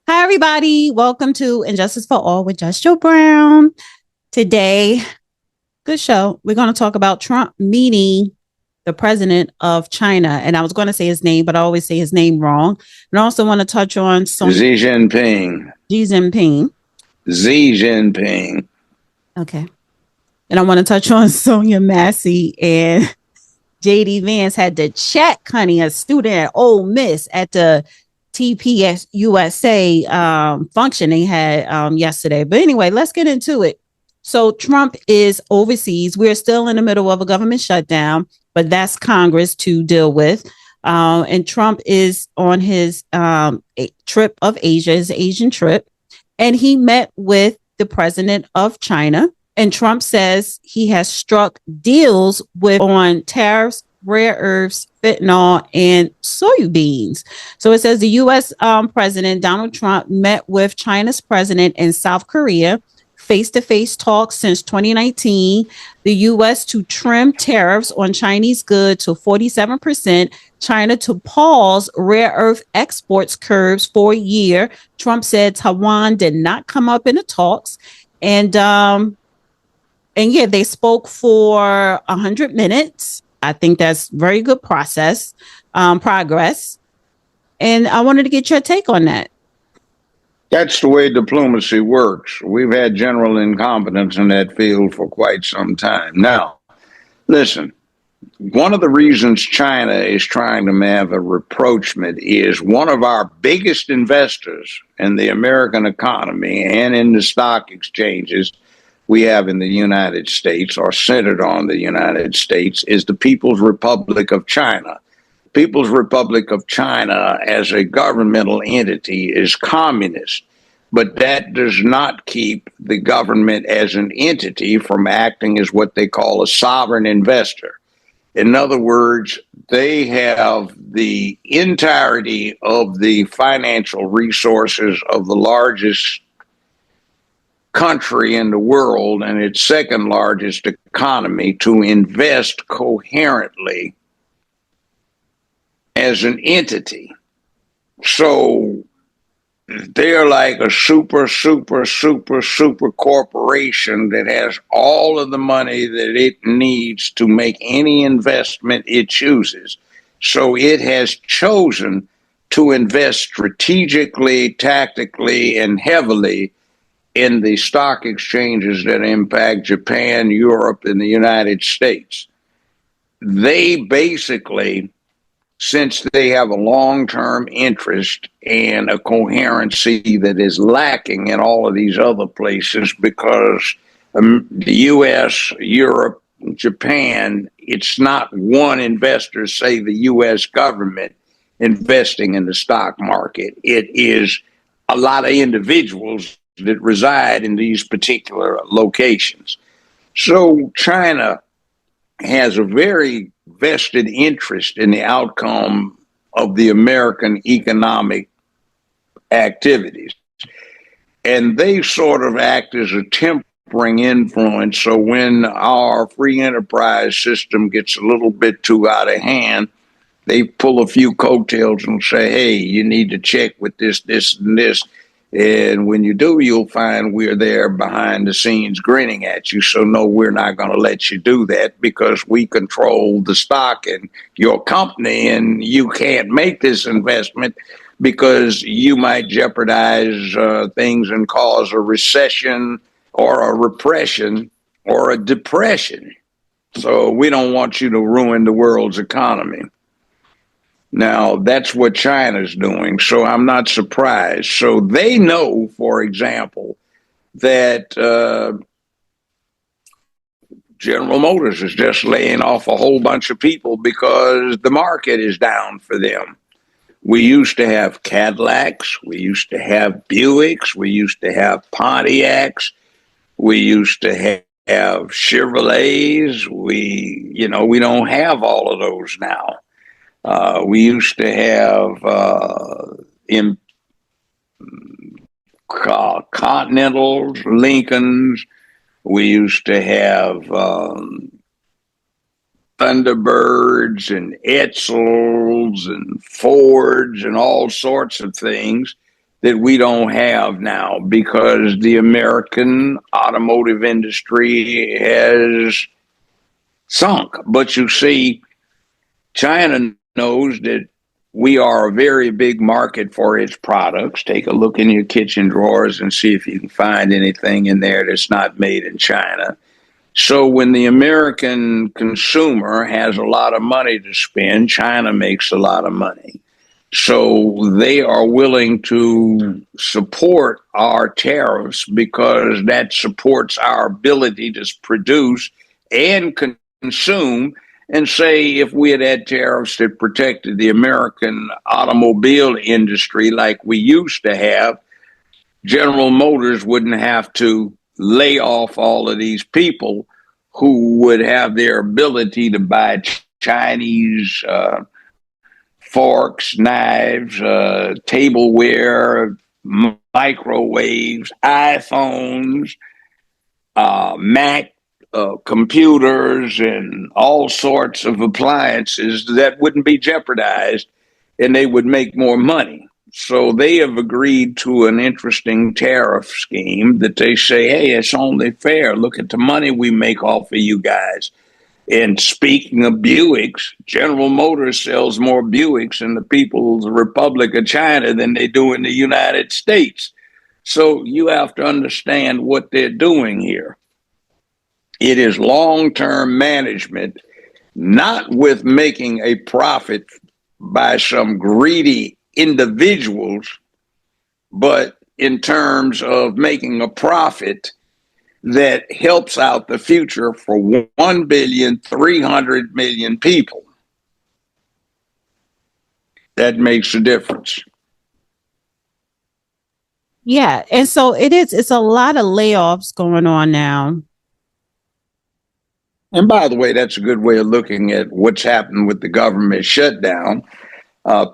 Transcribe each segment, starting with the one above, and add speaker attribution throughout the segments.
Speaker 1: Hi, everybody. Welcome to Injustice for All with Just Joe Brown. Today, good show. We're going to talk about Trump meeting the president of China. And I was going to say his name, but I always say his name wrong. And I also want to touch on
Speaker 2: Xi Jinping.
Speaker 1: Xi Jinping.
Speaker 2: Xi Jinping.
Speaker 1: Okay. And I want to touch on Sonya Massey and JD Vance had to check, honey, a student at Ole Miss at the TPS USA function they had yesterday. But anyway, let's get into it. So Trump is overseas. We're still in the middle of a government shutdown, but that's Congress to deal with. And Trump is on his trip of Asia, his Asian trip, and he met with the president of China. And Trump says he has struck deals with on tariffs, rare earths, fentanyl, and soybeans. So it says the U.S. President Donald Trump met with China's president in South Korea, face-to-face talks since 2019. The U.S. to trim tariffs on Chinese goods to 47%. China to pause rare earth exports curbs for a year. Trump said Taiwan did not come up in the talks. And yeah, they spoke for 100 minutes. I think that's very good progress. And I wanted to get your take on that.
Speaker 2: That's the way diplomacy works. We've had general incompetence in that field for quite some time. Now, listen, one of the reasons China is trying to have a rapprochement is one of our biggest investors in the American economy and in the stock exchanges we have in the United States, or centered on the United States, is the People's Republic of China. People's Republic of China as a governmental entity is communist, but that does not keep the government as an entity from acting as what they call a sovereign investor. In other words, they have the entirety of the financial resources of the largest country in the world and its second largest economy to invest coherently as an entity. So they're like a super corporation that has all of the money that it needs to make any investment it chooses. So it has chosen to invest strategically, tactically, and heavily in the stock exchanges that impact Japan, Europe, and the United States. They basically, since they have a long-term interest and a coherency that is lacking in all of these other places, because the U.S., Europe, Japan, it's not one investor, say the U.S. government, investing in the stock market. It is a lot of individuals that reside in these particular locations. So China has a very vested interest in the outcome of the American economic activities. And they sort of act as a tempering influence. So when our free enterprise system gets a little bit too out of hand, they pull a few coattails and say, hey, you need to check with this, this, and this. And when you do, you'll find we're there behind the scenes grinning at you. So, no, we're not going to let you do that because we control the stock in your company and you can't make this investment because you might jeopardize things and cause a recession or a repression or a depression. So we don't want you to ruin the world's economy. Now, that's what China's doing, so I'm not surprised. So they know, for example, that General Motors is just laying off a whole bunch of people because the market is down for them. We used to have Cadillacs, we used to have Buicks, we used to have Pontiacs, we used to have Chevrolets. We don't have all of those now. We used to have Continentals, Lincolns. We used to have Thunderbirds and Edsels and Fords and all sorts of things. that we don't have now because the American automotive industry has sunk. But you see, China knows that we are a very big market for its products. Take a look in your kitchen drawers and see if you can find anything in there that's not made in China. So when the American consumer has a lot of money to spend, China makes a lot of money. So they are willing to support our tariffs because that supports our ability to produce and consume. And say if we had had tariffs that protected the American automobile industry like we used to have, General Motors wouldn't have to lay off all of these people who would have their ability to buy Chinese forks, knives, tableware, microwaves, iPhones, Mac computers, and all sorts of appliances that wouldn't be jeopardized, and they would make more money. So they have agreed to an interesting tariff scheme that they say, hey, it's only fair. Look at the money we make off of you guys. And speaking of Buicks, General Motors sells more Buicks in the People's Republic of China than they do in the United States. So you have to understand what they're doing here. It is long-term management, not with making a profit by some greedy individuals, but in terms of making a profit that helps out the future for 1,300,000,000 people. That makes a difference.
Speaker 1: Yeah. And so it's a lot of layoffs going on now.
Speaker 2: And by the way, that's a good way of looking at what's happened with the government shutdown.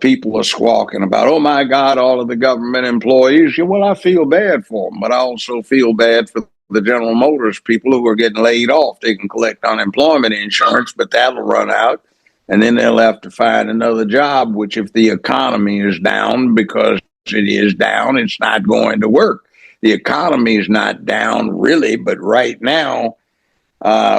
Speaker 2: People are squawking about, oh my God, all of the government employees. Yeah, well, I feel bad for them, but I also feel bad for the General Motors people who are getting laid off. They can collect unemployment insurance, but that'll run out. And then they'll have to find another job, which if the economy is down, because it is down, it's not going to work. The economy is not down really, but right now,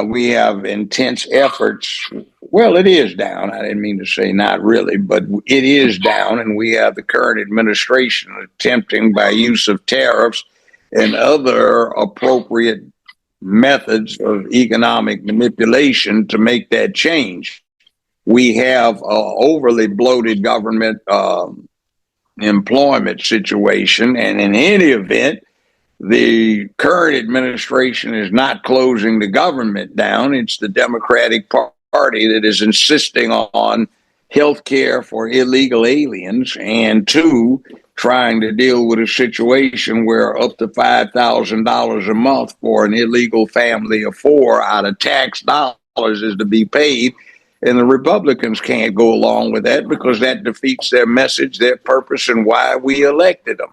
Speaker 2: we have intense efforts. Well, it is down. I didn't mean to say not really, but it is down. And we have the current administration attempting by use of tariffs and other appropriate methods of economic manipulation to make that change. We have an overly bloated government employment situation. And in any event, the current administration is not closing the government down. It's the Democratic Party that is insisting on health care for illegal aliens, and two, trying to deal with a situation where up to $5,000 a month for an illegal family of four out of tax dollars is to be paid. And the Republicans can't go along with that because that defeats their message, their purpose, and why we elected them.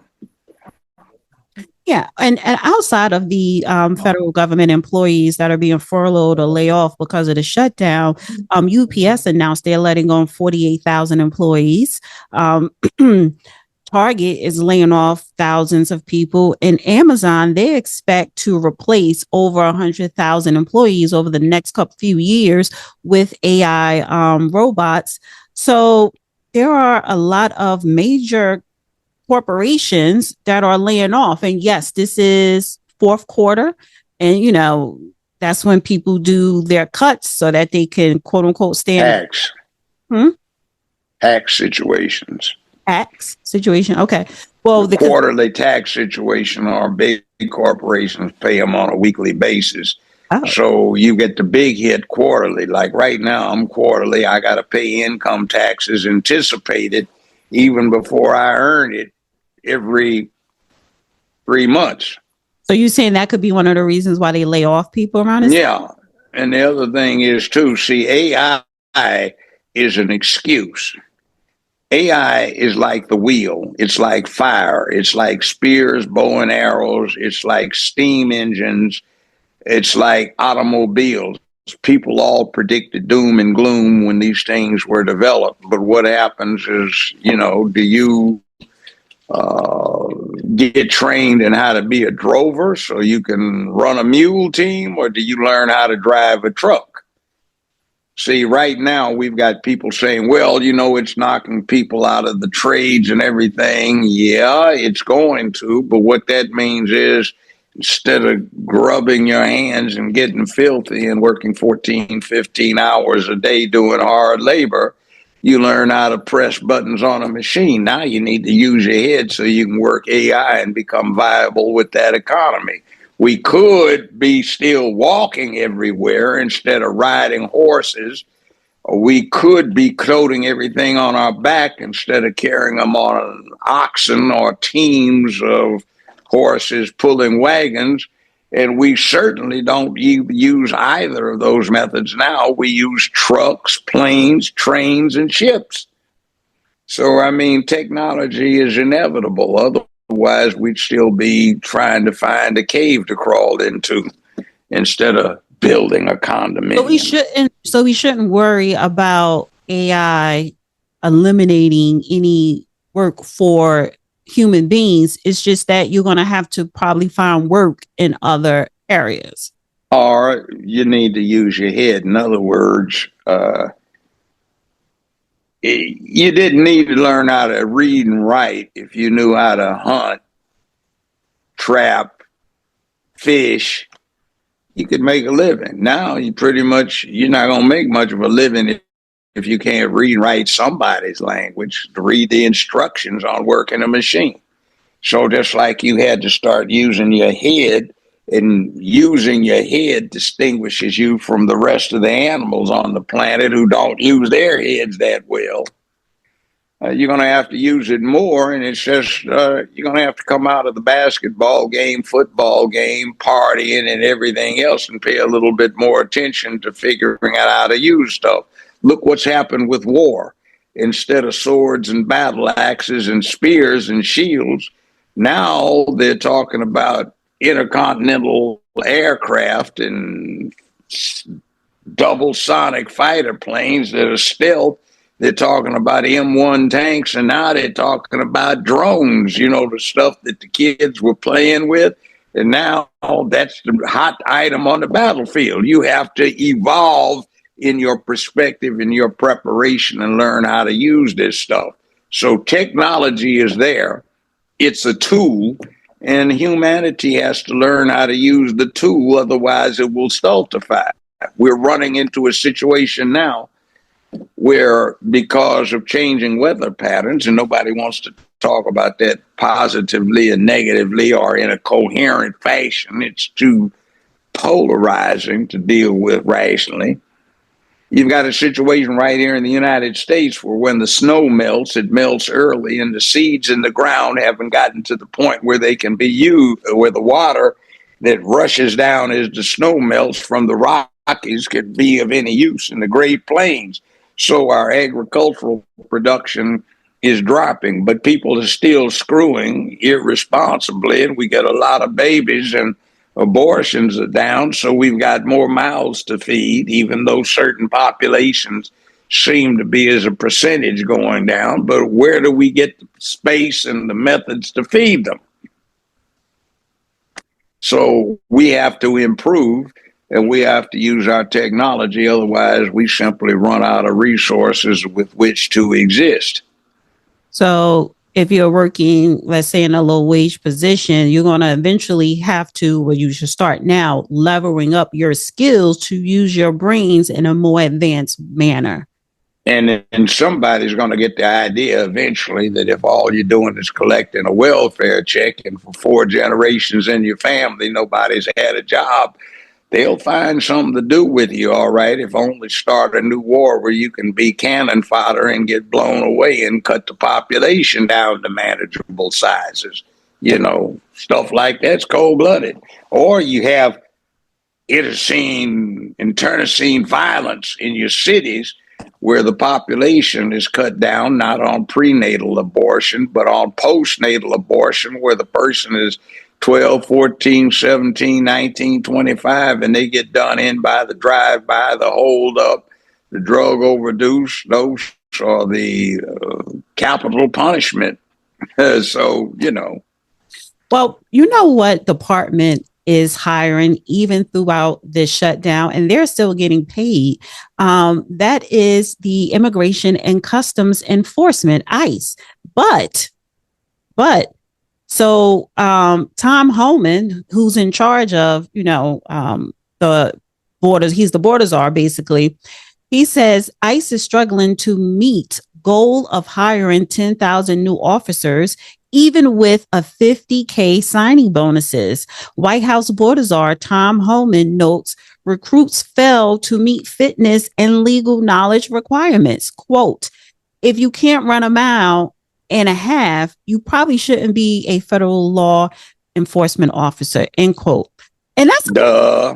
Speaker 1: Yeah. And outside of the federal government employees that are being furloughed or laid off because of the shutdown, UPS announced they're letting go 48,000 employees. Target is laying off thousands of people. And Amazon, they expect to replace over 100,000 employees over the next few years with AI robots. So there are a lot of major corporations that are laying off. And yes, this is fourth quarter. And, you know, that's when people do their cuts so that they can, quote unquote, stand.
Speaker 2: Tax situations.
Speaker 1: Tax situation. Okay. Well,
Speaker 2: the quarterly tax situation, our big corporations pay them on a weekly basis. Oh. So you get the big hit quarterly. Like right now, I'm quarterly. I got to pay income taxes anticipated even before I earn it every 3 months.
Speaker 1: So you're saying that could be one of the reasons why they lay off people around us?
Speaker 2: Yeah. And the other thing is too, see, AI is an excuse. AI is like the wheel. It's like fire. It's like spears, bow and arrows. It's like steam engines. It's like automobiles. People all predicted doom and gloom when these things were developed. But what happens is, you know, do you uh, get trained in how to be a drover so you can run a mule team, or do you learn how to drive a truck? See, right now we've got people saying, well, it's knocking people out of the trades and everything. Yeah, it's going to. But what that means is instead of grubbing your hands and getting filthy and working 14, 15 hours a day doing hard labor, you learn how to press buttons on a machine. Now you need to use your head so you can work AI and become viable with that economy. We could be still walking everywhere instead of riding horses. We could be coating everything on our back instead of carrying them on oxen or teams of horses pulling wagons. And we certainly don't use either of those methods now. We use trucks, planes, trains, and ships. So, I mean, technology is inevitable. Otherwise, we'd still be trying to find a cave to crawl into instead of building a condominium.
Speaker 1: So we shouldn't worry about AI eliminating any work for human beings. It's just that you're going to have to probably find work in other areas.
Speaker 2: Or you need to use your head. In other words, you didn't need to learn how to read and write if you knew how to hunt, trap, fish. You could make a living. Now you're not going to make much of a living if you can't read and write somebody's language to read the instructions on working a machine. So just like you had to start using your head, and using your head distinguishes you from the rest of the animals on the planet who don't use their heads that well. You're going to have to use it more, and it's just you're going to have to come out of the basketball game, football game, partying, and everything else, and pay a little bit more attention to figuring out how to use stuff. Look what's happened with war. Instead of swords and battle axes and spears and shields, now they're talking about intercontinental aircraft and double sonic fighter planes that are stealth. They're talking about M1 tanks, and now they're talking about drones, the stuff that the kids were playing with. And now that's the hot item on the battlefield. You have to evolve in your perspective, in your preparation, and learn how to use this stuff. So technology is there. It's a tool, and humanity has to learn how to use the tool. Otherwise, it will stultify. We're running into a situation now where, because of changing weather patterns, and nobody wants to talk about that positively and negatively or in a coherent fashion, it's too polarizing to deal with rationally. You've got a situation right here in the United States where when the snow melts, it melts early, and the seeds in the ground haven't gotten to the point where they can be used, where the water that rushes down as the snow melts from the Rockies could be of any use in the Great Plains. So our agricultural production is dropping, but people are still screwing irresponsibly, and we get a lot of babies, and abortions are down. So we've got more mouths to feed, even though certain populations seem to be as a percentage going down. But where do we get the space and the methods to feed them? So we have to improve, and we have to use our technology. Otherwise, we simply run out of resources with which to exist.
Speaker 1: So if you're working, let's say, in a low wage position, you're going to eventually have to, well, you should start now, leveling up your skills to use your brains in a more advanced manner.
Speaker 2: And somebody's going to get the idea eventually that if all you're doing is collecting a welfare check, and for 4 generations in your family, nobody's had a job, they'll find something to do with you, all right, if only start a new war where you can be cannon fodder and get blown away and cut the population down to manageable sizes. Stuff like that's cold-blooded. Or you have internecine violence in your cities where the population is cut down, not on prenatal abortion, but on postnatal abortion, where the person is 12, 14, 17, 19, 25, and they get done in by the drive-by, the hold-up, the drug overdose, or the capital punishment. So, you know.
Speaker 1: Well, you know what department is hiring even throughout this shutdown, and they're still getting paid. That is the Immigration and Customs Enforcement, ICE. But, but Tom Homan, who's in charge of, the borders, he's the border czar basically. He says ICE is struggling to meet goal of hiring 10,000 new officers, even with a 50K signing bonuses. White House border czar Tom Homan notes recruits fail to meet fitness and legal knowledge requirements. Quote, if you can't run a mile and a half, you probably shouldn't be a federal law enforcement officer, end quote. And that's
Speaker 2: duh.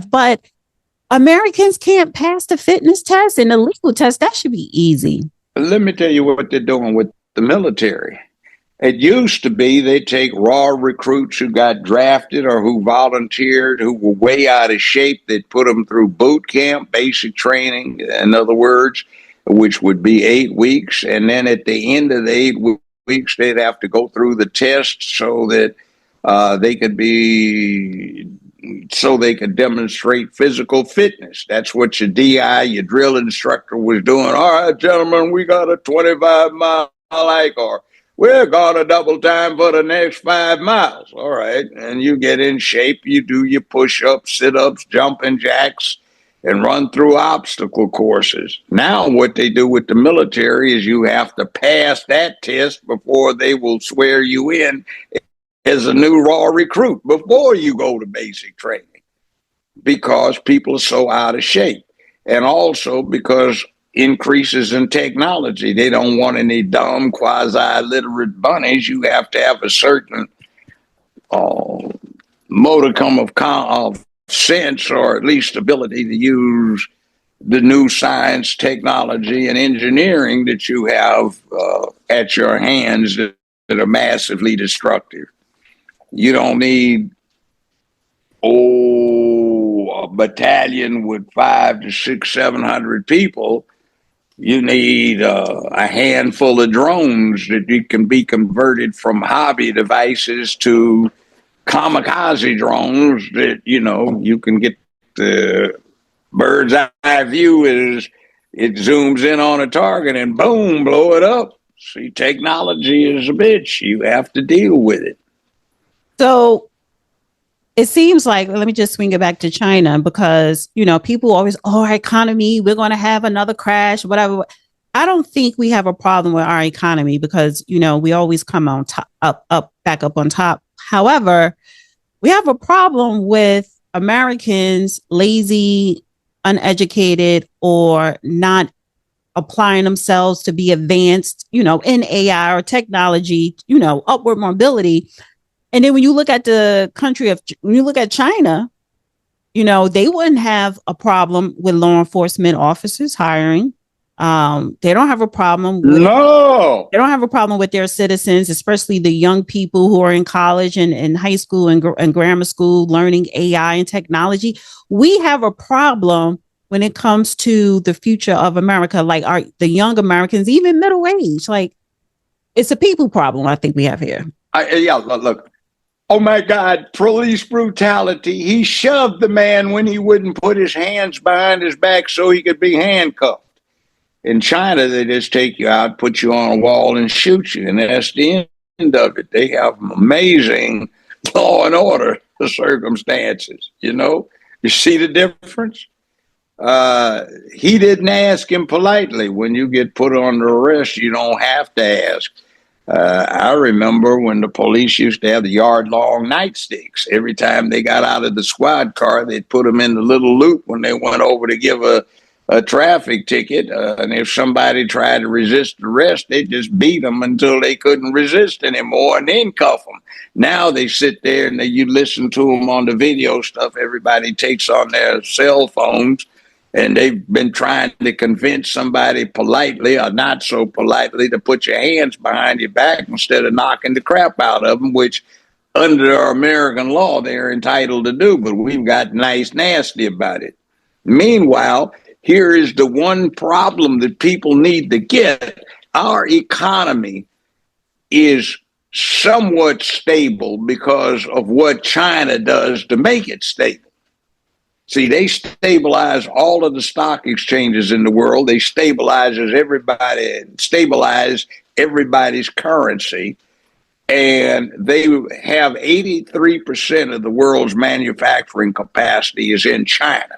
Speaker 1: But Americans can't pass the fitness test and the legal test. That should be easy.
Speaker 2: Let me tell you what they're doing with the military. It used to be they take raw recruits who got drafted or who volunteered, who were way out of shape. They'd put them through boot camp, basic training, in other words, which would be 8 weeks. And then at the end of the 8 weeks, they'd have to go through the test so that they could demonstrate physical fitness. That's what your DI, your drill instructor, was doing. All right, gentlemen, we got a 25-mile hike, or we're going to double time for the next 5 miles. All right. And you get in shape, you do your push-ups, sit-ups, jumping jacks, and run through obstacle courses. Now what they do with the military is you have to pass that test before they will swear you in as a new raw recruit before you go to basic training, because people are so out of shape. And also because increases in technology. They don't want any dumb quasi-literate bunnies. You have to have a certain modicum of sense, or at least ability to use the new science, technology, and engineering that you have at your hands that are massively destructive. You don't need a battalion with 500 to 600, 700 people. You need a handful of drones that you can be converted from hobby devices to kamikaze drones that, you can get the bird's eye view as it zooms in on a target and boom, blow it up. See, technology is a bitch. You have to deal with it.
Speaker 1: So it seems like, let me just swing it back to China, because, people always, our economy, we're going to have another crash, whatever. I don't think we have a problem with our economy because, we always come on top, back up on top. However, we have a problem with Americans lazy, uneducated, or not applying themselves to be advanced, in AI or technology, upward mobility. And then when you look at when you look at China, they wouldn't have a problem with law enforcement officers hiring. They don't have a problem with,
Speaker 2: no.
Speaker 1: They don't have a problem with their citizens, especially the young people who are in college and high school and grammar school learning AI and technology. We have a problem when it comes to the future of America, like the young Americans, even middle age. Like, it's a people problem I think we have here.
Speaker 2: Look. Oh my God, police brutality. He shoved the man when he wouldn't put his hands behind his back so he could be handcuffed. In China, they just take you out, put you on a wall, and shoot you. And that's the end of it. They have amazing law and order circumstances. You see the difference? He didn't ask him politely. When you get put under arrest, you don't have to ask. I remember when the police used to have the yard-long nightsticks. Every time they got out of the squad car, they'd put them in the little loop when they went over to give a traffic ticket. And if somebody tried to resist arrest, they'd just beat them until they couldn't resist anymore and then cuff them. Now they sit there and you listen to them on the video stuff everybody takes on their cell phones. And they've been trying to convince somebody politely or not so politely to put your hands behind your back instead of knocking the crap out of them, which under American law they're entitled to do. But we've got nice nasty about it. Meanwhile, here is the one problem that people need to get. Our economy is somewhat stable because of what China does to make it stable. See, they stabilize all of the stock exchanges in the world. They stabilize everybody's currency. And they have 83% of the world's manufacturing capacity is in China.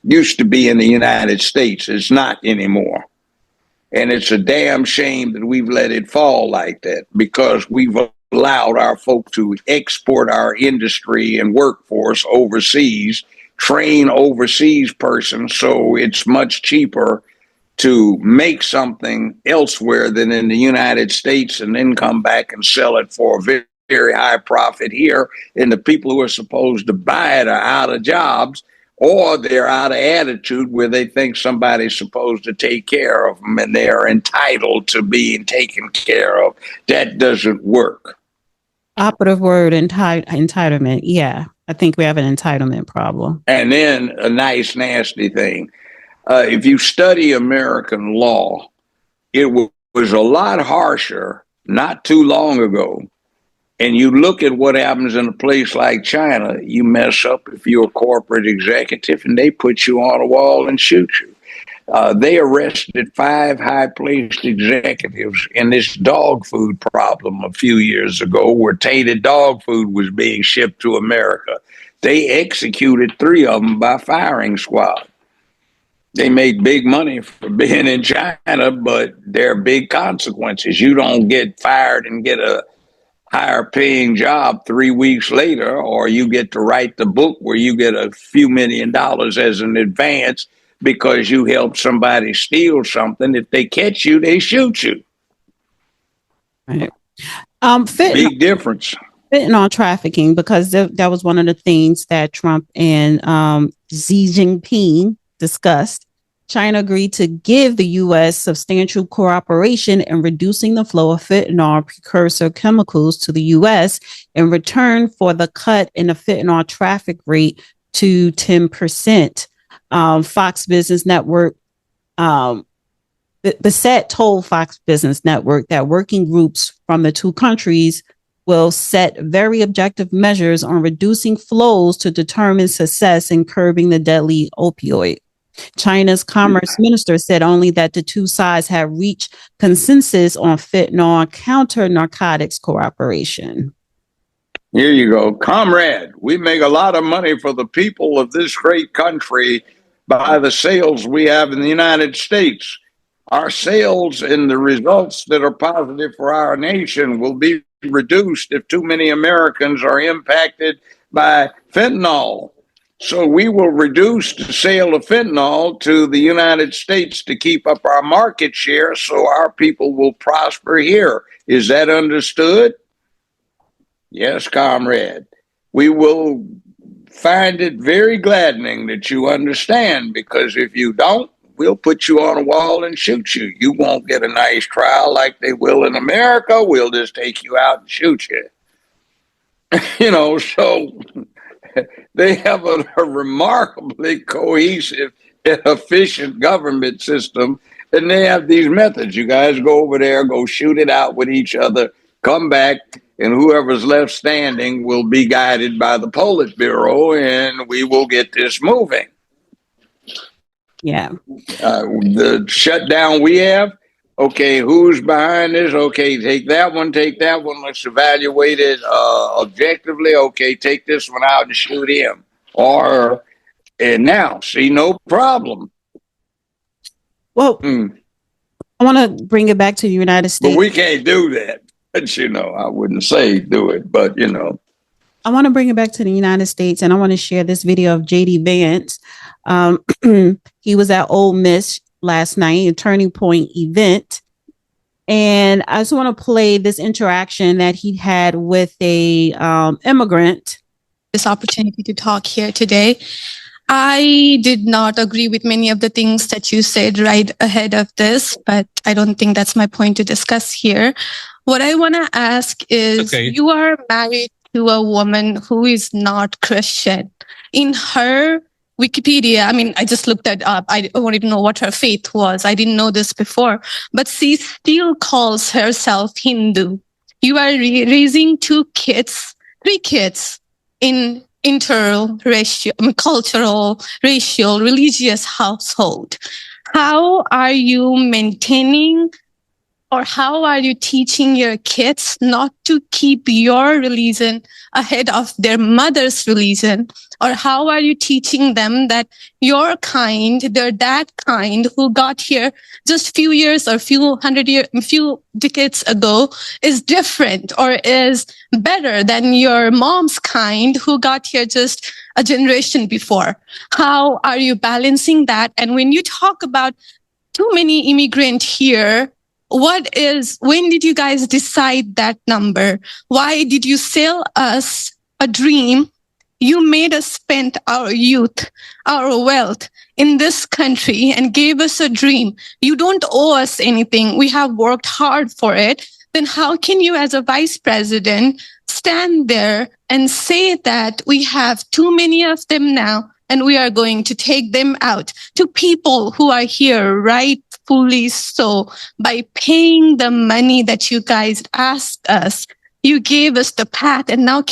Speaker 2: Used to be in the United States. It's not anymore. And it's a damn shame that we've let it fall like that, because we've allowed our folk to export our industry and workforce overseas, train overseas persons, so it's much cheaper to make something elsewhere than in the United States, and then come back and sell it for a very, very high profit here. And the people who are supposed to buy it are out of jobs, or they're out of attitude where they think somebody's supposed to take care of them and they're entitled to being taken care of. That doesn't work.
Speaker 1: Operative word, entitlement. Yeah, I think we have an entitlement problem.
Speaker 2: And then a nice, nasty thing. If you study American law, it was a lot harsher not too long ago. And you look at what happens in a place like China, you mess up if you're a corporate executive and they put you on a wall and shoot you. They arrested 5 high-placed executives in this dog food problem a few years ago, where tainted dog food was being shipped to America. They executed 3 of them by firing squad. They made big money for being in China, but there are big consequences. You don't get fired and get a higher paying job 3 weeks later, or you get to write the book where you get a few $1 million as an advance because you helped somebody steal something. If they catch you, they shoot you.
Speaker 1: Right.
Speaker 2: Big difference.
Speaker 1: Fentanyl trafficking, because that was one of the things that Trump and Xi Jinping discussed. China agreed to give the U.S. substantial cooperation in reducing the flow of fentanyl precursor chemicals to the U.S. in return for the cut in the fentanyl traffic rate to 10%. Fox Business Network, Bissett told Fox Business Network that working groups from the two countries will set very objective measures on reducing flows to determine success in curbing the deadly opioid. China's commerce minister said only that the two sides have reached consensus on fentanyl counter narcotics cooperation.
Speaker 2: Here you go. Comrade, we make a lot of money for the people of this great country by the sales we have in the United States. Our sales and the results that are positive for our nation will be reduced if too many Americans are impacted by fentanyl. So we will reduce the sale of fentanyl to the United States to keep up our market share, so our people will prosper here. Is that understood? Yes, comrade. We will find it very gladdening that you understand, because if you don't, we'll put you on a wall and shoot you. You won't get a nice trial like they will in America. We'll just take you out and shoot you. So they have a remarkably cohesive and efficient government system, and they have these methods. You guys go over there, go shoot it out with each other, come back, and whoever's left standing will be guided by the Politburo, and we will get this moving.
Speaker 1: Yeah.
Speaker 2: The shutdown we have, okay, who's behind this? Okay, take that one, let's evaluate it objectively. Okay, take this one out and shoot him. And now, see, no problem.
Speaker 1: Well, I want to bring it back to the United States.
Speaker 2: But we can't do that. But, I wouldn't say do it, but,
Speaker 1: I want to bring it back to the United States, and I want to share this video of JD Vance. He was at Ole Miss last night, a Turning Point event. And I just want to play this interaction that he had with a immigrant.
Speaker 3: This opportunity to talk here today. I did not agree with many of the things that you said right ahead of this, but I don't think that's my point to discuss here. What I want to ask is, you are married to a woman who is not Christian. In her Wikipedia, I mean, I just looked that up. I don't even know what her faith was. I didn't know this before. But she still calls herself Hindu. You are raising three kids in interracial, cultural, racial, religious household. How are you maintaining or how are you teaching your kids not to keep your religion ahead of their mother's religion? Or how are you teaching them that your kind, they're that kind who got here just few years or few decades ago is different or is better than your mom's kind who got here just a generation before? How are you balancing that? And when you talk about too many immigrants here, when did you guys decide that number? Why did you sell us a dream? You made us spend our youth, our wealth in this country and gave us a dream. You don't owe us anything. We have worked hard for it. Then how can you as a vice president stand there and say that we have too many of them now and we are going to take them out to people who are here rightfully so by paying the money that you guys asked us? You gave us the path, and now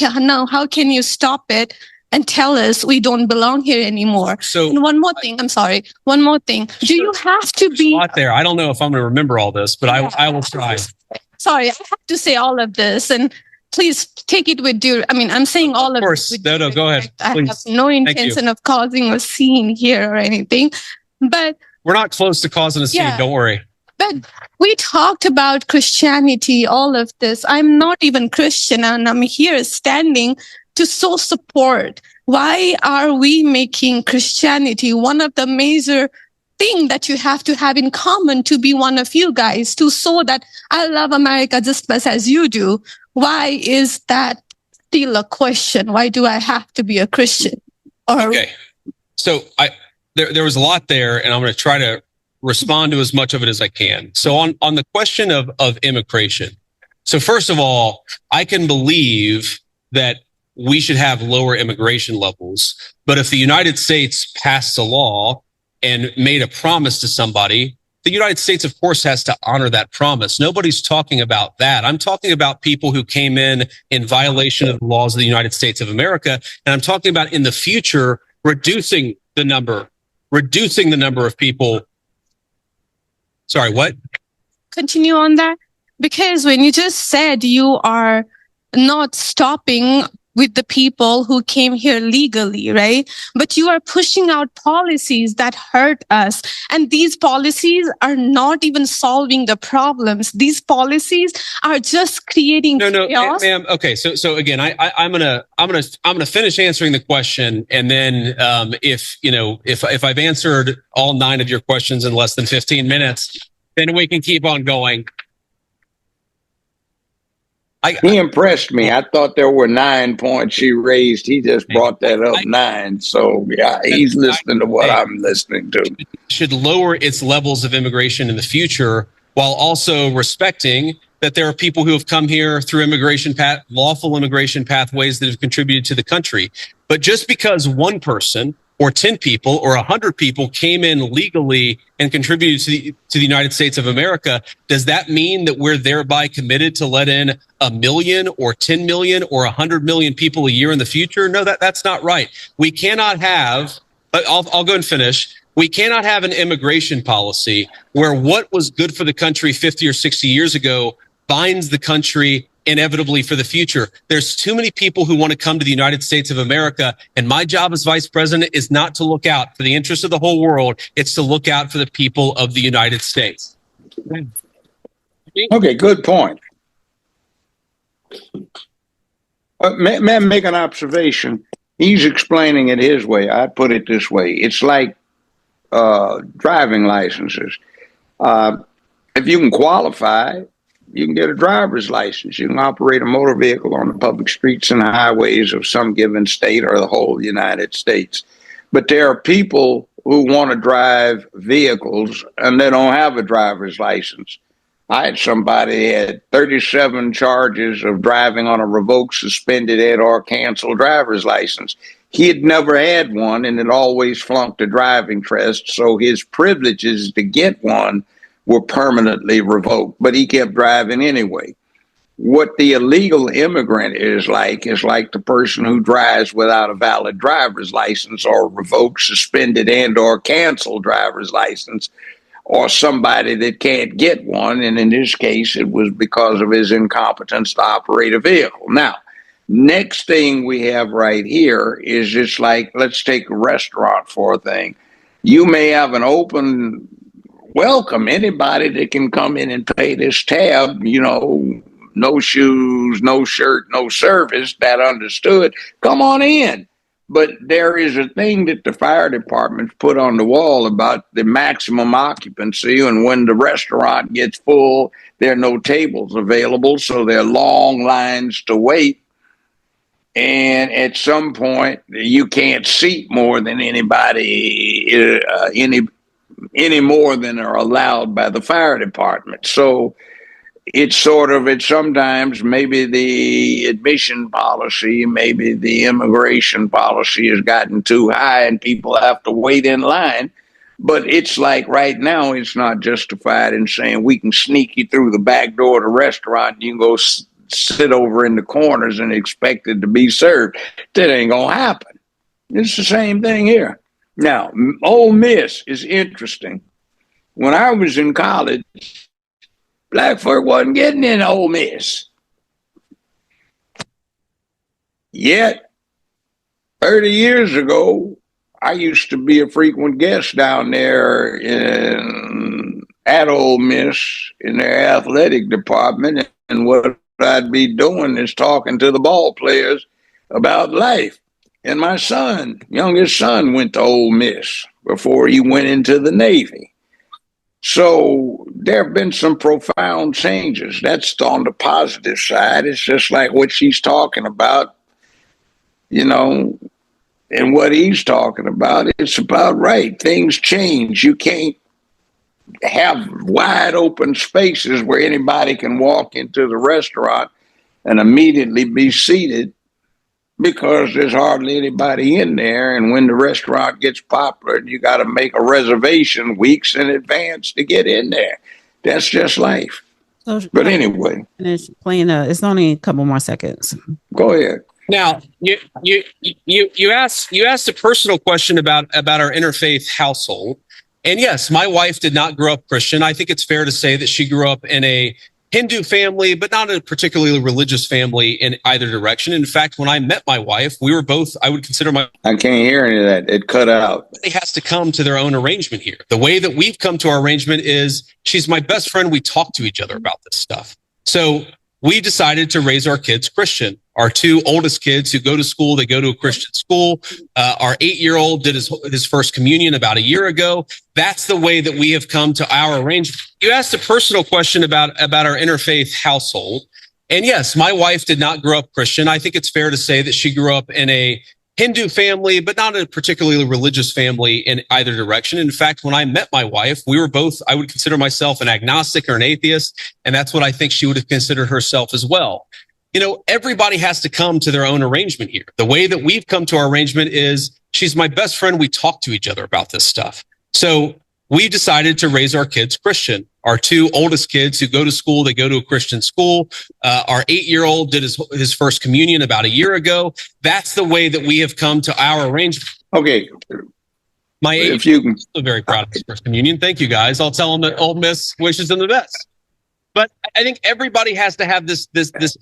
Speaker 3: how can you stop it and tell us we don't belong here anymore?
Speaker 4: So,
Speaker 3: and one more thing, I'm sorry. One more thing. Do you have to be...
Speaker 4: a lot there. I don't know if I'm going to remember all this, but I will try.
Speaker 3: Sorry, I have to say all of this, and please take it with due... I mean, I'm saying all of
Speaker 4: course.
Speaker 3: This
Speaker 4: No, go ahead.
Speaker 3: I
Speaker 4: Please.
Speaker 3: have no intention of causing a scene here or anything, but...
Speaker 4: We're not close to causing a scene.
Speaker 3: Yeah.
Speaker 4: Don't worry.
Speaker 3: But we talked about Christianity, all of this. I'm not even Christian, and I'm here standing to so support. Why are we making Christianity one of the major thing that you have to have in common to be one of you guys, to show that I love America just as you do? Why is that still a question? Why do I have to be a Christian?
Speaker 4: Okay. So there was a lot there, and I'm going to try to respond to as much of it as I can. So on the question of immigration. So first of all, I can believe that we should have lower immigration levels. But if the United States passed a law and made a promise to somebody, the United States, of course, has to honor that promise. Nobody's talking about that. I'm talking about people who came in violation of the laws of the United States of America. And I'm talking about in the future, reducing the number of people. Sorry, what?
Speaker 3: Continue on that. Because when you just said you are not stopping with the people who came here legally, right? But you are pushing out policies that hurt us. And these policies are not even solving the problems. These policies are just creating chaos.
Speaker 4: Ma'am. Okay. So again, I'm gonna finish answering the question. And then, if I've answered all 9 of your questions in less than 15 minutes, then we can keep on going.
Speaker 2: He impressed me. I thought there were 9 points she raised. He just brought that up 9. So yeah, he's listening to what I'm listening to.
Speaker 4: Should lower its levels of immigration in the future while also respecting that there are people who have come here through lawful immigration pathways that have contributed to the country. But just because one person or 10 people or 100 people came in legally and contributed to the United States of America, does that mean that we're thereby committed to let in 1 million or 10 million or 100 million people a year in the future? No, that's not right. We cannot have, I'll go and finish. We cannot have an immigration policy where what was good for the country 50 or 60 years ago binds the country inevitably for the future. There's too many people who want to come to the United States of America, and my job as vice president is not to look out for the interests of the whole world. It's to look out for the people of the United States.
Speaker 2: Okay, good point. May I make an observation? He's explaining it his way. I put it this way. It's like driving licenses. If you can qualify, you can get a driver's license. You can operate a motor vehicle on the public streets and highways of some given state or the whole United States. But there are people who want to drive vehicles and they don't have a driver's license. I had somebody had 37 charges of driving on a revoked, suspended, and or canceled driver's license. He had never had one and had always flunked a driving test, so his privileges to get one were permanently revoked, but he kept driving anyway. What the illegal immigrant is like the person who drives without a valid driver's license or revoked, suspended, and or canceled driver's license, or somebody that can't get one. And in this case, it was because of his incompetence to operate a vehicle. Now, next thing we have right here is just like, let's take a restaurant for a thing. You may have an open welcome, anybody that can come in and pay this tab, no shoes, no shirt, no service, that understood, come on in. But there is a thing that the fire departments put on the wall about the maximum occupancy, and when the restaurant gets full, there are no tables available, so there are long lines to wait. And at some point, you can't seat more than anybody, any more than are allowed by the fire department. So it's sometimes maybe the admission policy, maybe the immigration policy has gotten too high and people have to wait in line. But it's like right now, it's not justified in saying we can sneak you through the back door of the restaurant and you can go sit over in the corners and expect it to be served. That ain't going to happen. It's the same thing here. Now, Ole Miss is interesting. When I was in college, black folk wasn't getting in Ole Miss. Yet, 30 years ago, I used to be a frequent guest down there at Ole Miss in their athletic department. And what I'd be doing is talking to the ball players about life. And my youngest son, went to Ole Miss before he went into the Navy. So there have been some profound changes. That's on the positive side. It's just like what she's talking about, and what he's talking about. It's about right. Things change. You can't have wide open spaces where anybody can walk into the restaurant and immediately be seated because there's hardly anybody in there. And when the restaurant gets popular, you got to make a reservation weeks in advance to get in there. That's just life. So, but anyway,
Speaker 1: it's only a couple more seconds.
Speaker 2: Go ahead.
Speaker 4: Now, you asked a personal question about our interfaith household. And yes, my wife did not grow up Christian. I think it's fair to say that she grew up in a Hindu family, but not a particularly religious family in either direction. In fact, when I met my wife, we were both, I would consider my...
Speaker 2: I can't hear any of that. It cut out.
Speaker 4: It has to come to their own arrangement here. The way that we've come to our arrangement is she's my best friend. We talk to each other about this stuff. So we decided to raise our kids Christian. Our two oldest kids who go to school, they go to a Christian school. Our 8-year-old did his first communion about a year ago. That's the way that we have come to our arrangement. You asked a personal question about our interfaith household. And yes, my wife did not grow up Christian. I think it's fair to say that she grew up in a Hindu family, but not a particularly religious family in either direction. In fact, when I met my wife, we were both, I would consider myself an agnostic or an atheist. And that's what I think she would have considered herself as well. Everybody has to come to their own arrangement here. The way that we've come to our arrangement is she's my best friend. We talk to each other about this stuff. So we decided to raise our kids Christian. Our two oldest kids who go to school, they go to a Christian school. Our 8-year-old did his first communion about a year ago. That's the way that we have come to our arrangement.
Speaker 2: Okay.
Speaker 4: My 8-year-old is still very proud of his first communion. Thank you, guys. I'll tell him that Ole Miss wishes him the best. But I think everybody has to have this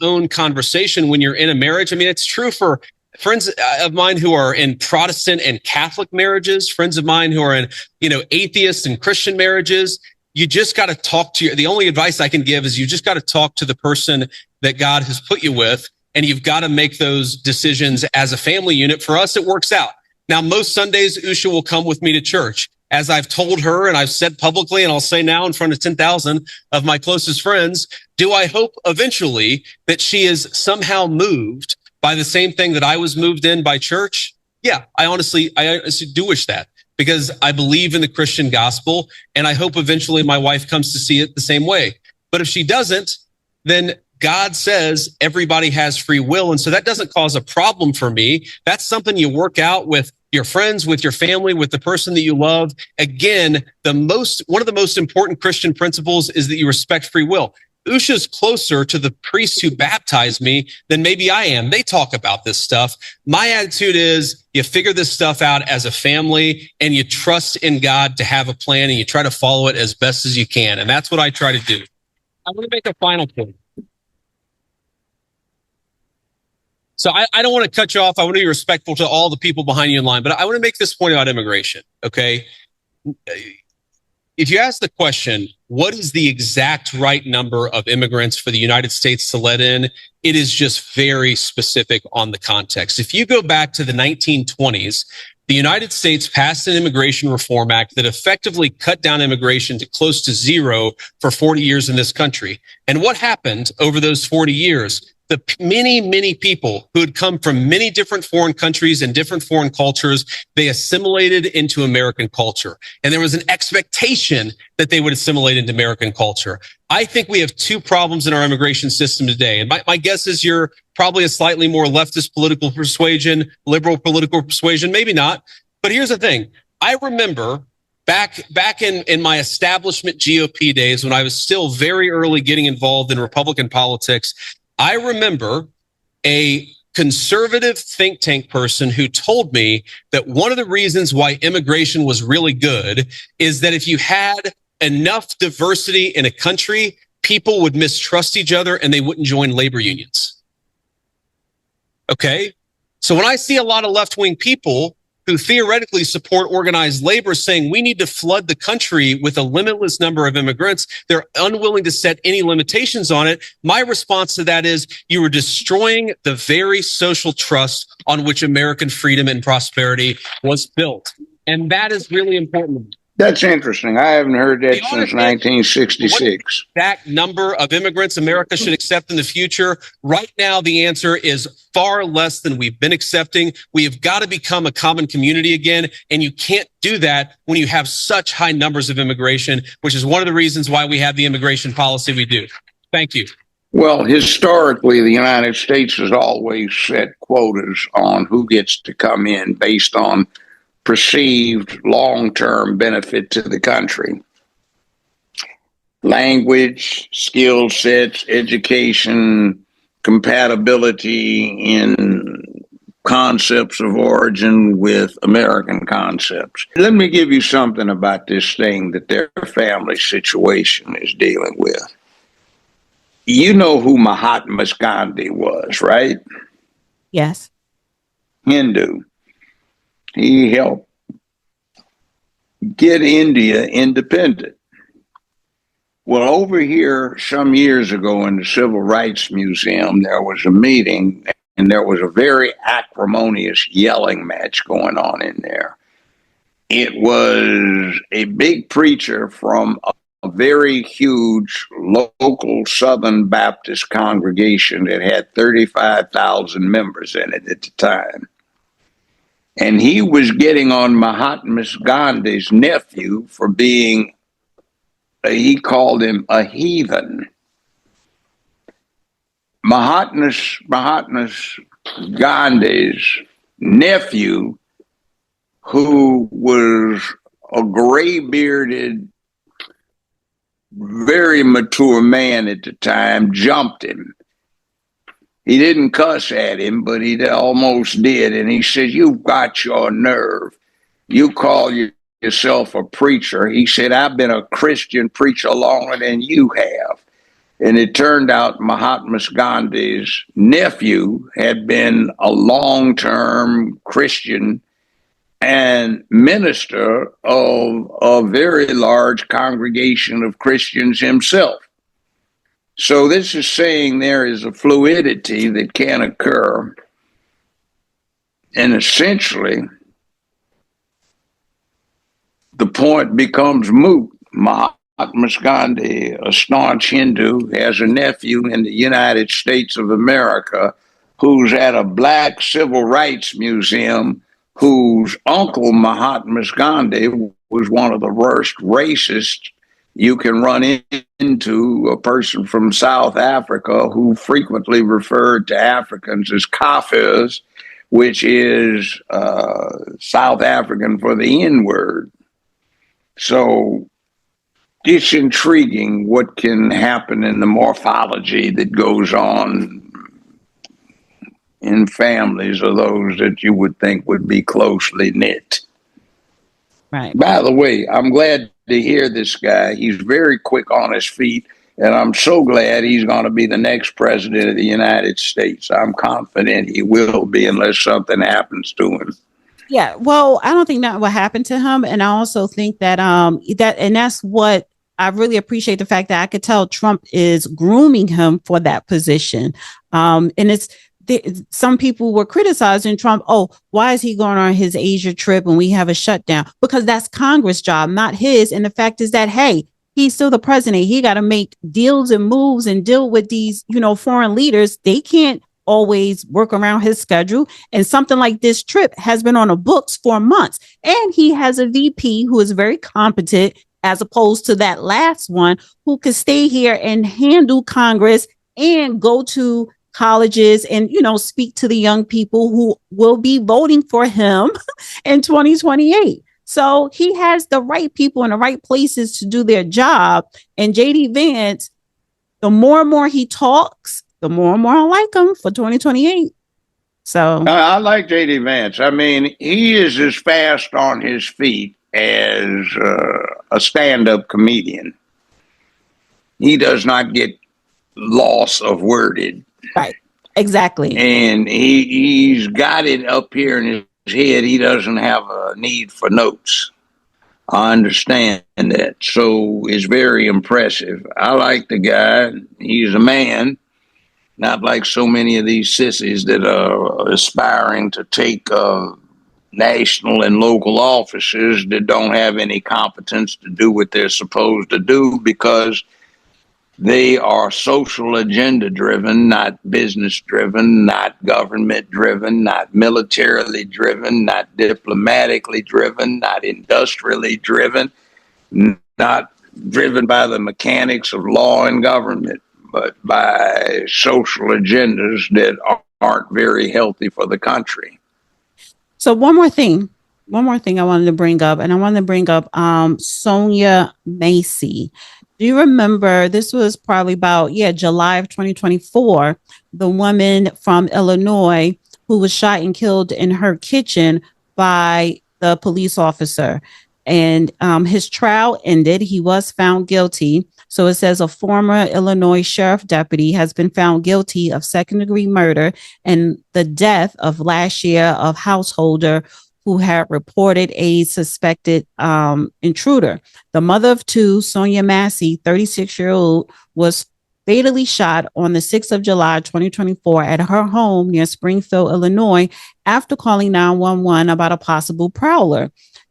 Speaker 4: own conversation when you're in a marriage. I mean, it's true for friends of mine who are in Protestant and Catholic marriages, friends of mine who are in, atheist and Christian marriages. You just got to talk to the only advice I can give is you just got to talk to the person that God has put you with, and you've got to make those decisions as a family unit. For us, it works out. Now, most Sundays, Usha will come with me to church. As I've told her and I've said publicly, and I'll say now in front of 10,000 of my closest friends, do I hope eventually that she is somehow moved by the same thing that I was moved in by church? Yeah, I honestly do wish that, because I believe in the Christian gospel, and I hope eventually my wife comes to see it the same way. But if she doesn't, then God says everybody has free will. And so that doesn't cause a problem for me. That's something you work out with your friends, with your family, with the person that you love. Again, one of the most important Christian principles is that you respect free will. Usha's closer to the priests who baptized me than maybe I am. They talk about this stuff. My attitude is you figure this stuff out as a family and you trust in God to have a plan and you try to follow it as best as you can. And that's what I try to do. I want to make a final point. So I don't want to cut you off. I want to be respectful to all the people behind you in line, but I want to make this point about immigration. Okay. If you ask the question, what is the exact right number of immigrants for the United States to let in? It is just very specific on the context. If you go back to the 1920s, the United States passed an Immigration Reform Act that effectively cut down immigration to close to zero for 40 years in this country. And what happened over those 40 years? The many people who had come from many different foreign countries and different foreign cultures, they assimilated into American culture. And there was an expectation that they would assimilate into American culture. I think we have two problems in our immigration system today. And my guess is you're probably a slightly more leftist political persuasion, liberal political persuasion, maybe not. But here's the thing. I remember back in my establishment GOP days when I was still very early getting involved in Republican politics, I remember a conservative think tank person who told me that one of the reasons why immigration was really good is that if you had enough diversity in a country, people would mistrust each other and they wouldn't join labor unions. Okay? So when I see a lot of left-wing people who theoretically support organized labor saying we need to flood the country with a limitless number of immigrants, they're unwilling to set any limitations on it. My response to that is you are destroying the very social trust on which American freedom and prosperity was built. And that is really important.
Speaker 2: That's interesting. I haven't heard that since 1966.
Speaker 4: That number of immigrants America should accept in the future. Right now, the answer is far less than we've been accepting. We have got to become a common community again. And you can't do that when you have such high numbers of immigration, which is one of the reasons why we have the immigration policy we do. Thank you.
Speaker 2: Well, historically, the United States has always set quotas on who gets to come in based on perceived long-term benefit to the country. Language, skill sets, education, compatibility in concepts of origin with American concepts. Let me give you something about this thing that their family situation is dealing with. You know who Mahatma Gandhi was, right?
Speaker 1: Yes.
Speaker 2: Hindu. He helped get India independent. Well, over here some years ago in the Civil Rights Museum, there was a meeting and there was a very acrimonious yelling match going on in there. It was a big preacher from a very huge local Southern Baptist congregation that had 35,000 members in it at the time. And he was getting on Mahatma Gandhi's nephew for being, he called him a heathen. Mahatma Gandhi's nephew, who was a gray-bearded, very mature man at the time, jumped him. He didn't cuss at him, but he almost did. And he said, "You've got your nerve. You call yourself a preacher." He said, "I've been a Christian preacher longer than you have." And it turned out Mahatma Gandhi's nephew had been a long-term Christian and minister of a very large congregation of Christians himself. So this is saying there is a fluidity that can occur. And essentially, the point becomes moot. Mahatma Gandhi, a staunch Hindu, has a nephew in the United States of America who's at a black civil rights museum whose uncle, Mahatma Gandhi, was one of the worst racists you can run into a person from South Africa who frequently referred to Africans as Kafirs, which is South African for the N word. So it's intriguing what can happen in the morphology that goes on in families of those that you would think would be closely knit.
Speaker 1: Right.
Speaker 2: By the way, I'm glad to hear this guy. He's very quick on his feet, and I'm so glad he's going to be the next president of the United States. I'm confident he will be unless something happens to him.
Speaker 1: Yeah, well, I don't think that will happen to him, and I also think that that's what I really appreciate, the fact that I could tell Trump is grooming him for that position. And some people were criticizing Trump. Oh, why is he going on his Asia trip when we have a shutdown? Because that's Congress' job, not his. And the fact is that, hey, he's still the president. He got to make deals and moves and deal with these, foreign leaders. They can't always work around his schedule. And something like this trip has been on the books for months. And he has a VP who is very competent, as opposed to that last one, who could stay here and handle Congress and go to colleges and, speak to the young people who will be voting for him in 2028. So he has the right people in the right places to do their job. And JD Vance, the more and more he talks, the more and more I like him for 2028. So
Speaker 2: I like JD Vance. I mean, he is as fast on his feet as a stand-up comedian. He does not get loss of worded.
Speaker 1: Right. Exactly.
Speaker 2: And he's got it up here in his head. He doesn't have a need for notes. I understand that. So it's very impressive. I like the guy. He's a man. Not like so many of these sissies that are aspiring to take national and local offices that don't have any competence to do what they're supposed to do because they are social agenda driven, not business driven, not government driven, not militarily driven, not diplomatically driven, not industrially driven, not driven by the mechanics of law and government, but by social agendas that aren't very healthy for the country.
Speaker 1: So one more thing I wanted to bring up, and I wanted to bring up Sonya Massey. Do you remember, this was probably about, July of 2024, the woman from Illinois who was shot and killed in her kitchen by the police officer. And his trial ended. He was found guilty. So it says a former Illinois sheriff deputy has been found guilty of second-degree murder and the death of last year of householder who had reported a suspected intruder. The mother of two, Sonya Massey, 36-year-old, was fatally shot on the 6th of July, 2024 at her home near Springfield, Illinois, after calling 911 about a possible prowler.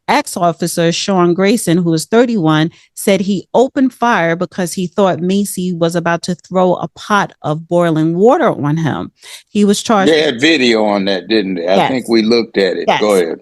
Speaker 1: Ex-officer Sean Grayson, who is 31, said he opened fire because he thought Massey was about to throw a pot of boiling water on him. He was charged.
Speaker 2: They had video on that, didn't they?
Speaker 1: Yes.
Speaker 2: I think we looked at it.
Speaker 1: Yes.
Speaker 2: Go ahead.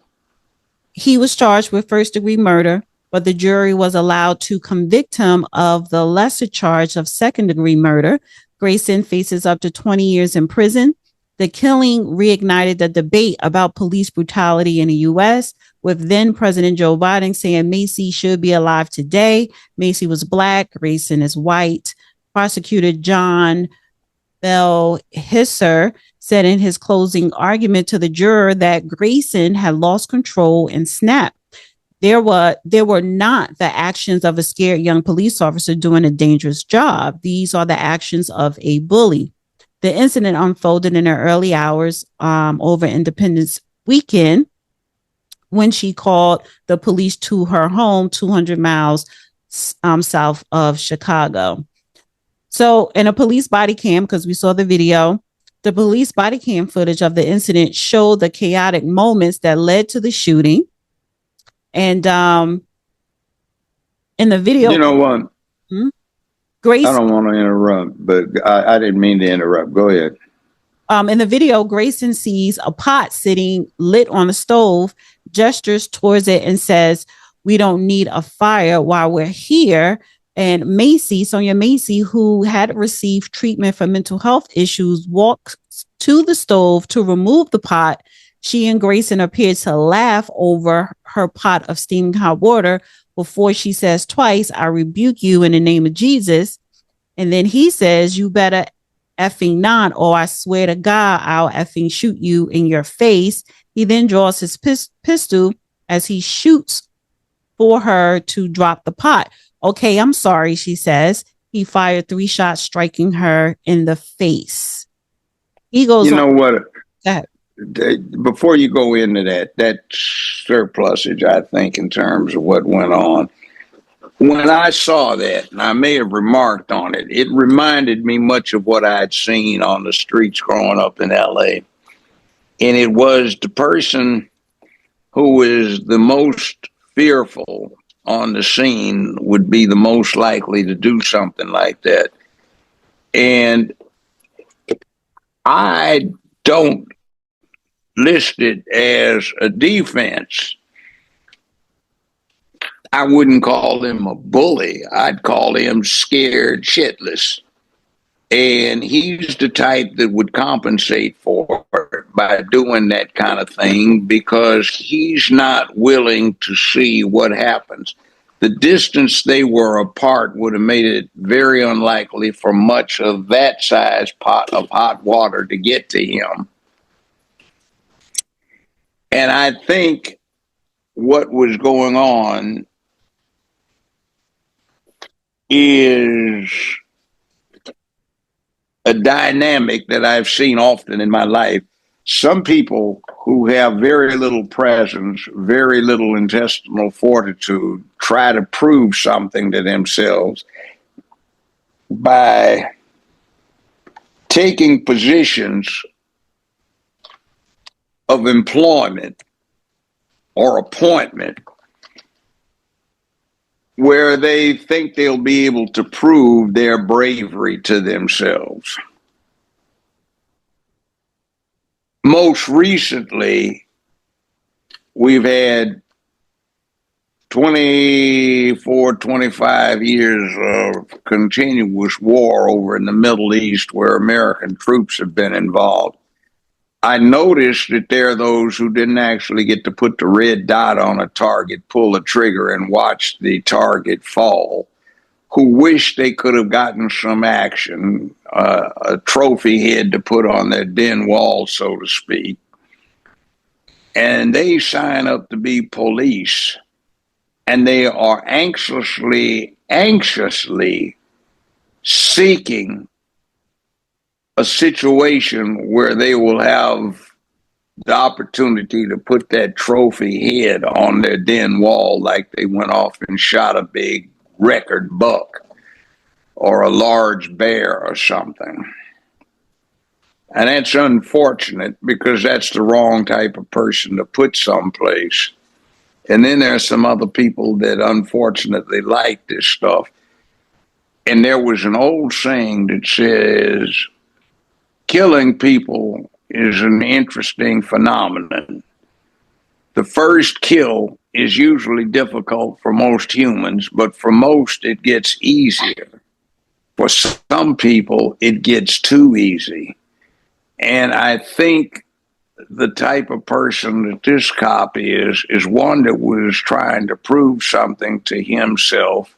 Speaker 1: He was charged with first-degree murder, but the jury was allowed to convict him of the lesser charge of second-degree murder. Grayson faces up to 20 years in prison. The killing reignited the debate about police brutality in the U.S., with then President Joe Biden saying Massey should be alive today. Massey was Black, Grayson is white. Prosecutor John Bell Hisser said in his closing argument to the juror that Grayson had lost control and snapped. There were not the actions of a scared young police officer doing a dangerous job. These are the actions of a bully. The incident unfolded in the early hours over Independence weekend when she called the police to her home 200 miles south of Chicago. So in a police body cam, because we saw the video, the police body cam footage of the incident showed the chaotic moments that led to the shooting. And in the video,
Speaker 2: you know what?
Speaker 1: Grace,
Speaker 2: I don't want to interrupt, but I didn't mean to interrupt. Go ahead.
Speaker 1: In the video, Grayson sees a pot sitting lit on the stove, gestures towards it and says, "We don't need a fire while we're here." And Massey, Sonya Massey, who had received treatment for mental health issues, walks to the stove to remove the pot. She and Grayson appeared to laugh over her pot of steaming hot water before she says twice, "I rebuke you in the name of Jesus." And then he says, "You better effing not, or I swear to God, I'll effing shoot you in your face." He then draws his pistol as he shoots for her to drop the pot. "Okay, I'm sorry," she says. He fired 3 shots, striking her in the face. He goes
Speaker 2: You
Speaker 1: on.
Speaker 2: know what?
Speaker 1: Go ahead.
Speaker 2: Before you go into that surplusage, I think, in terms of what went on, when I saw that, and I may have remarked on it, it reminded me much of what I'd seen on the streets growing up in LA. And it was the person who is the most fearful on the scene would be the most likely to do something like that. And I don't list it as a defense. I wouldn't call him a bully. I'd call him scared shitless. And he's the type that would compensate for it by doing that kind of thing because he's not willing to see what happens. The distance they were apart would have made it very unlikely for much of that size pot of hot water to get to him. And I think what was going on is a dynamic that I've seen often in my life. Some people who have very little presence, very little intestinal fortitude, try to prove something to themselves by taking positions of employment or appointment where they think they'll be able to prove their bravery to themselves. Most recently, we've had 24, 25 years of continuous war over in the Middle East where American troops have been involved. I noticed that there are those who didn't actually get to put the red dot on a target, pull a trigger, and watch the target fall, who wish they could have gotten some action, a trophy head to put on their den wall, so to speak. And they sign up to be police, and they are anxiously seeking a situation where they will have the opportunity to put that trophy head on their den wall like they went off and shot a big record buck or a large bear or something. And that's unfortunate because that's the wrong type of person to put someplace. And then there are some other people that unfortunately like this stuff. And there was an old saying that says, killing people is an interesting phenomenon. The first kill is usually difficult for most humans, but for most it gets easier. For some people, it gets too easy. And I think the type of person that this cop is one that was trying to prove something to himself.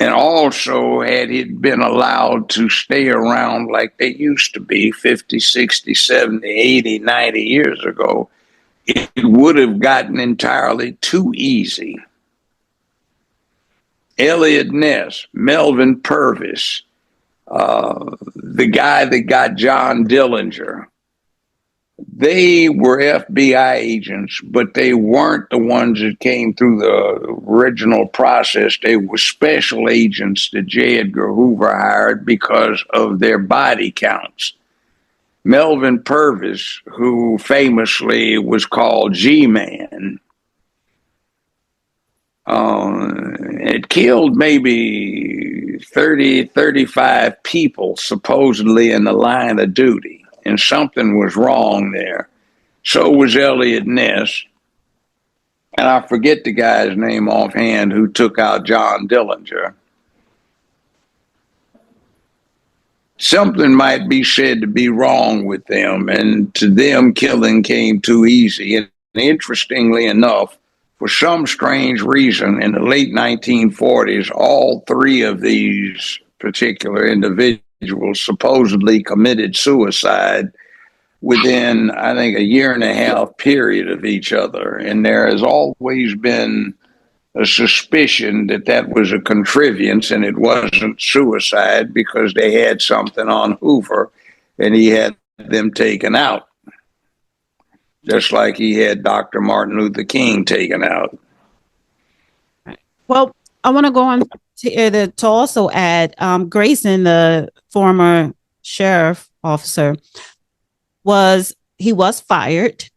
Speaker 2: And also, had he been allowed to stay around like they used to be 50, 60, 70, 80, 90 years ago, it would have gotten entirely too easy. Elliot Ness, Melvin Purvis, the guy that got John Dillinger, they were FBI agents, but they weren't the ones that came through the original process. They were special agents that J. Edgar Hoover hired because of their body counts. Melvin Purvis, who famously was called G-Man, it killed maybe 30, 35 people supposedly in the line of duty. And something was wrong there. So was Elliot Ness. and I forget the guy's name offhand, who took out John Dillinger. Something might be said to be wrong with them, and to them, killing came too easy. And interestingly enough, for some strange reason, in the late 1940s, all three of these particular individuals supposedly committed suicide within, I think, a year and a half period of each other. And there has always been a suspicion that that was a contrivance and it wasn't suicide, because they had something on Hoover and he had them taken out, just like he had Dr. Martin Luther King taken out.
Speaker 1: Well, I want to go on to also add Grayson, the former sheriff officer, was fired.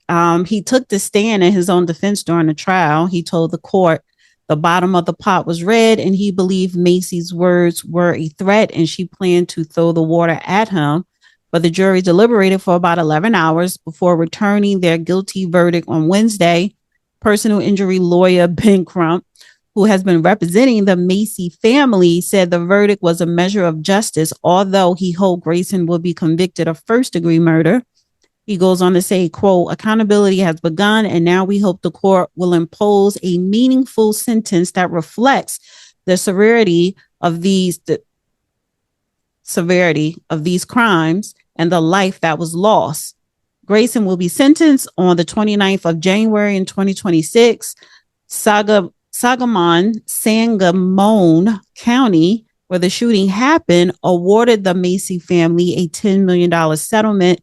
Speaker 1: He took the stand in his own defense during the trial. He told the court the bottom of the pot was red, and he believed Massey's words were a threat, and she planned to throw the water at him. But the jury deliberated for about 11 hours before returning their guilty verdict on Wednesday. Personal injury lawyer Ben Crump, who has been representing the Massey family, said the verdict was a measure of justice, although he hoped Grayson would be convicted of first-degree murder. He goes on to say, quote, accountability has begun, and now we hope the court will impose a meaningful sentence that reflects the severity of these crimes and the life that was lost. Grayson will be sentenced on the 29th of January in 2026. Sangamon County, where the shooting happened, awarded the Massey family a $10 million settlement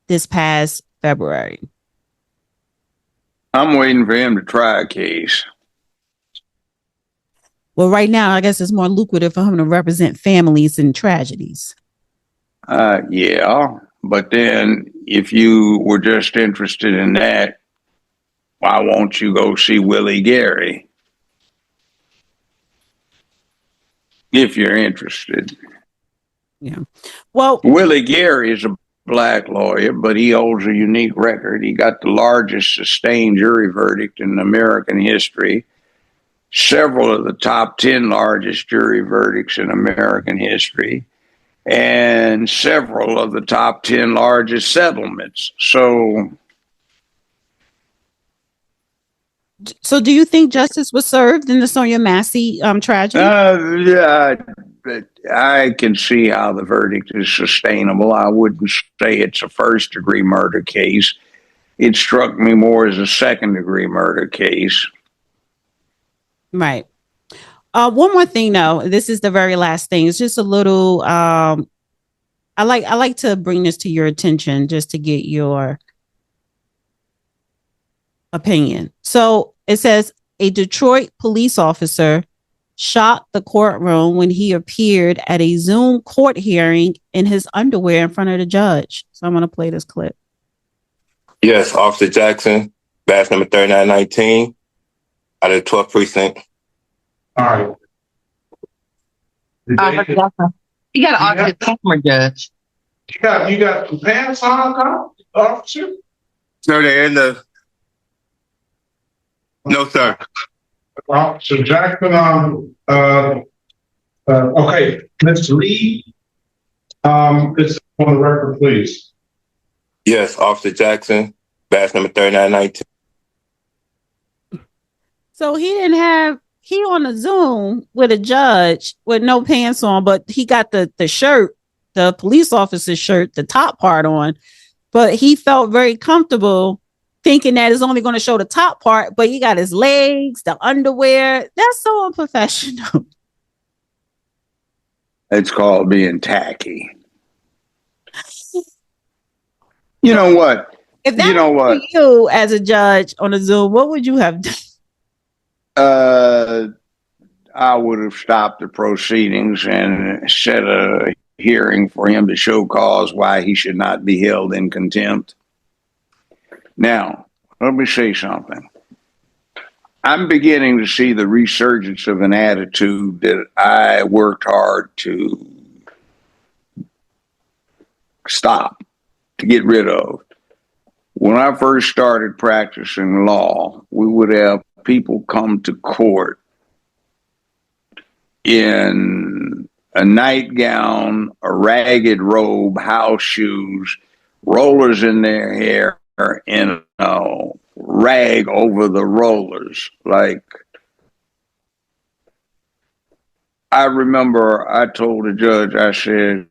Speaker 1: this past February.
Speaker 2: I'm waiting for him to try a case.
Speaker 1: Well, right now, I guess it's more lucrative for him to represent families and tragedies.
Speaker 2: Yeah, but then if you were just interested in that, why won't you go see Willie Gary? If you're interested.
Speaker 1: Yeah. Well,
Speaker 2: Willie Gary is a black lawyer, but he holds a unique record. He got the largest sustained jury verdict in American history, several of the top 10 largest jury verdicts in American history, and several of the top 10 largest settlements. So
Speaker 1: do you think justice was served in the Sonya Massey tragedy?
Speaker 2: Yeah, but I can see how the verdict is sustainable. I wouldn't say it's a first-degree murder case. It struck me more as a second-degree murder case.
Speaker 1: Right. One more thing, though. This is the very last thing. It's just a little. I like to bring this to your attention just to get your opinion. So it says a Detroit police officer shot the courtroom when he appeared at a Zoom court hearing in his underwear in front of the judge. So I'm going to play this clip.
Speaker 5: Yes, Officer Jackson, badge number 3919, out of the 12th precinct.
Speaker 6: All right.
Speaker 7: You got to ask the camera, Judge.
Speaker 6: You got the pants on, officer?
Speaker 5: Sir, they're in the... No, sir.
Speaker 6: Officer Jackson, okay, Mr. Lee, it's on the record, please.
Speaker 5: Yes, Officer Jackson, badge number 3919.
Speaker 1: So he on a Zoom with a judge with no pants on, but he got the shirt, the police officer's shirt, the top part on, but he felt very comfortable thinking that it's only going to show the top part, but he got his legs, the underwear. That's so unprofessional.
Speaker 2: It's called being tacky. You know what?
Speaker 1: If that was you as a judge on a Zoom, what would you have done?
Speaker 2: I would have stopped the proceedings and set a hearing for him to show cause why he should not be held in contempt. Now, let me say something. I'm beginning to see the resurgence of an attitude that I worked hard to stop, to get rid of. When I first started practicing law, we would have people come to court in a nightgown, a ragged robe, house shoes, rollers in their hair, and a rag over the rollers. Like, I remember I told the judge, I said,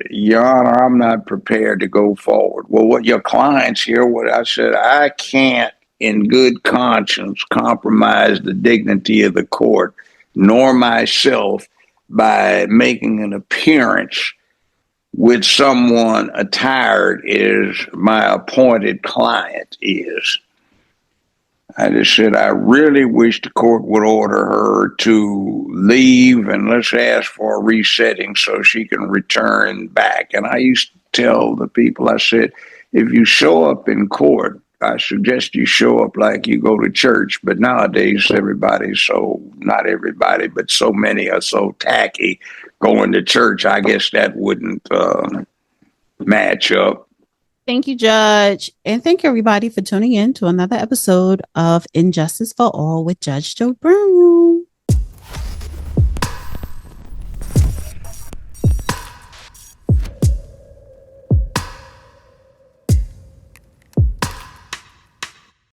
Speaker 2: Your Honor, I'm not prepared to go forward. Well, what your clients here, what I said, I can't in good conscience compromise the dignity of the court, nor myself, by making an appearance with someone attired as my appointed client is. I just said, I really wish the court would order her to leave and let's ask for a resetting so she can return back. And I used to tell the people, I said, if you show up in court, I suggest you show up like you go to church. But nowadays, everybody's so, not everybody, but so many are so tacky going to church. I guess that wouldn't match up.
Speaker 1: Thank you, Judge. And thank you, everybody, for tuning in to another episode of Injustice for All with Judge Joe Brown.